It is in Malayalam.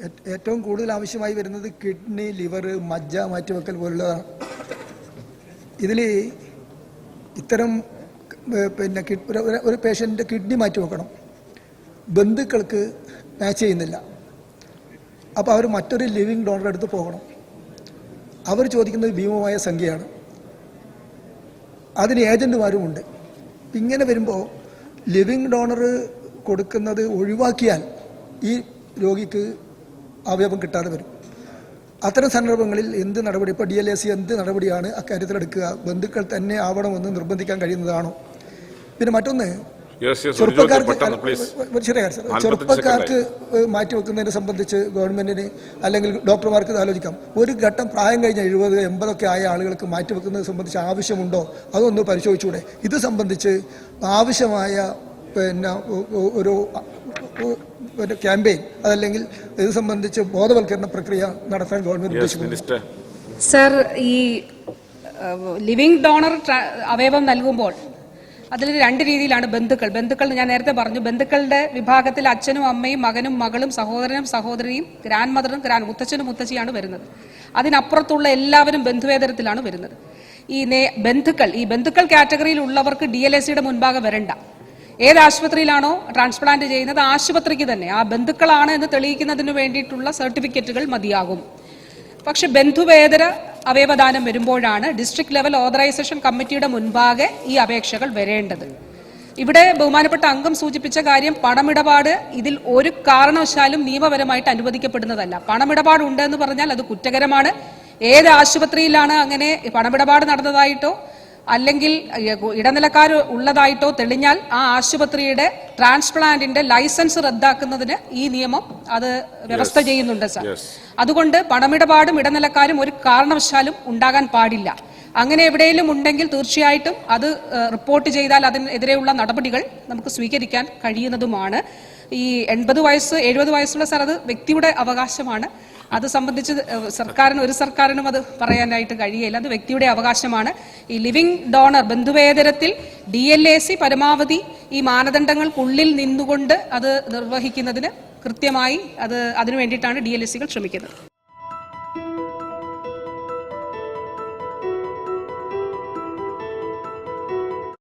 ഏറ്റവും കൂടുതൽ ആവശ്യമായി വരുന്നത് കിഡ്നി, ലിവർ, മജ്ജ മാറ്റിവെക്കൽ പോലുള്ളതാണ്. ഇതിൽ ഇത്തരം പിന്നെ ഒരു പേഷ്യൻ്റെ കിഡ്നി മാറ്റിവെക്കണം, ബന്ധുക്കൾക്ക് മാച്ച് ചെയ്യുന്നില്ല. അപ്പോൾ അവർ മറ്റൊരു ലിവിങ് ഡോണറുടെ അടുത്ത് പോകണം. അവർ ചോദിക്കുന്നത് ഭീമമായ സംഖ്യയാണ്. അതിന് ഏജൻറ്റുമാരുമുണ്ട്. ഇങ്ങനെ വരുമ്പോൾ ലിവിങ് ഡോണർ കൊടുക്കുന്നത് ഒഴിവാക്കിയാൽ ഈ രോഗിക്ക് അവയവം കിട്ടാതെ വരും. അത്തരം സന്ദർഭങ്ങളിൽ എന്ത് നടപടി, ഇപ്പോൾ DLAC എന്ത് നടപടിയാണ് അക്കാര്യത്തിലെടുക്കുക? ബന്ധുക്കൾ തന്നെ ആവണമെന്ന് നിർബന്ധിക്കാൻ കഴിയുന്നതാണോ? പിന്നെ മറ്റൊന്ന്, ചെറുപ്പക്കാർക്ക് മാറ്റിവെക്കുന്നതിനെ സംബന്ധിച്ച് ഗവൺമെന്റിന് അല്ലെങ്കിൽ ഡോക്ടർമാർക്ക് ആലോചിക്കാം. ഒരു ഘട്ടം പ്രായം കഴിഞ്ഞ 70, 80 ആയ ആളുകൾക്ക് മാറ്റിവെക്കുന്നത് സംബന്ധിച്ച് ആവശ്യമുണ്ടോ അതൊന്ന് പരിശോധിച്ചൂടെ? ഇത് സംബന്ധിച്ച് ആവശ്യമായ പിന്നെ ഒരു ക്യാമ്പയിൻ അതല്ലെങ്കിൽ ഇത് സംബന്ധിച്ച് ബോധവൽക്കരണ പ്രക്രിയ നടത്താൻ ഗവൺമെന്റ് ഉദ്ദേശിക്കുന്നുണ്ട്. സർ, ഈ ലിവിംഗ് ഡോണർ അവയവം നൽകുമ്പോൾ അതിൽ 2 രീതിയിലാണ് ബന്ധുക്കൾ ഞാൻ നേരത്തെ പറഞ്ഞു. ബന്ധുക്കളുടെ വിഭാഗത്തിൽ അച്ഛനും അമ്മയും മകനും മകളും സഹോദരനും സഹോദരിയും ഗ്രാൻഡ് മദറും മുത്തച്ഛനും മുത്തച്ഛിയാണ് വരുന്നത്. അതിനപ്പുറത്തുള്ള എല്ലാവരും ബന്ധുവേതരത്തിലാണ് വരുന്നത്. ഈ ബന്ധുക്കൾ കാറ്റഗറിയിൽ ഉള്ളവർക്ക് DLACയുടെ മുൻപാകെ വരണ്ട. ഏത് ആശുപത്രിയിലാണോ ട്രാൻസ്പ്ലാന്റ് ചെയ്യുന്നത് ആശുപത്രിക്ക് തന്നെ ആ ബന്ധുക്കളാണ് എന്ന് തെളിയിക്കുന്നതിന് വേണ്ടിയിട്ടുള്ള സർട്ടിഫിക്കറ്റുകൾ മതിയാകും. പക്ഷെ ബന്ധുവേതര അവയവദാനം വരുമ്പോഴാണ് ഡിസ്ട്രിക്ട് ലെവൽ ഓതറൈസേഷൻ കമ്മിറ്റിയുടെ മുൻപാകെ ഈ അപേക്ഷകൾ വരേണ്ടത്. ഇവിടെ ബഹുമാനപ്പെട്ട അംഗം സൂചിപ്പിച്ച കാര്യം, പണമിടപാട് ഇതിൽ ഒരു കാരണവശാലും നിയമപരമായിട്ട് അനുവദിക്കപ്പെടുന്നതല്ല. പണമിടപാട് ഉണ്ടെന്ന് പറഞ്ഞാൽ അത് കുറ്റകരമാണ്. ഏത് ആശുപത്രിയിലാണ് അങ്ങനെ പണമിടപാട് നടന്നതായിട്ടോ അല്ലെങ്കിൽ ഇടനിലക്കാർ ഉള്ളതായിട്ടോ തെളിഞ്ഞാൽ ആ ആശുപത്രിയുടെ ട്രാൻസ്പ്ലാന്റിന്റെ ലൈസൻസ് റദ്ദാക്കുന്നതിന് ഈ നിയമം അത് വ്യവസ്ഥ ചെയ്യുന്നുണ്ട് സർ. അതുകൊണ്ട് പണമിടപാടും ഇടനിലക്കാരും ഒരു കാരണവശാലും ഉണ്ടാകാൻ പാടില്ല. അങ്ങനെ എവിടെയെങ്കിലും ഉണ്ടെങ്കിൽ തീർച്ചയായിട്ടും അത് റിപ്പോർട്ട് ചെയ്താൽ അതിനെതിരെയുള്ള നടപടികൾ നമുക്ക് സ്വീകരിക്കാൻ കഴിയുന്നതുമാണ്. ഈ 80 വയസ്സ് 70 വയസ്സുള്ള സർ, അത് വ്യക്തിയുടെ അവകാശമാണ്. അത് സംബന്ധിച്ച് ഒരു സർക്കാരിനും അത് പറയാനായിട്ട് കഴിയില്ല. അത് വ്യക്തിയുടെ അവകാശമാണ്. ഈ ലിവിംഗ് ഡോണർ ബന്ധുവേതരത്തിൽ DLAC പരമാവധി ഈ മാനദണ്ഡങ്ങൾക്കുള്ളിൽ നിന്നുകൊണ്ട് അത് നിർവഹിക്കുന്നതിന് കൃത്യമായി അതിനു വേണ്ടിയിട്ടാണ് DLACകൾ ശ്രമിക്കുന്നത്.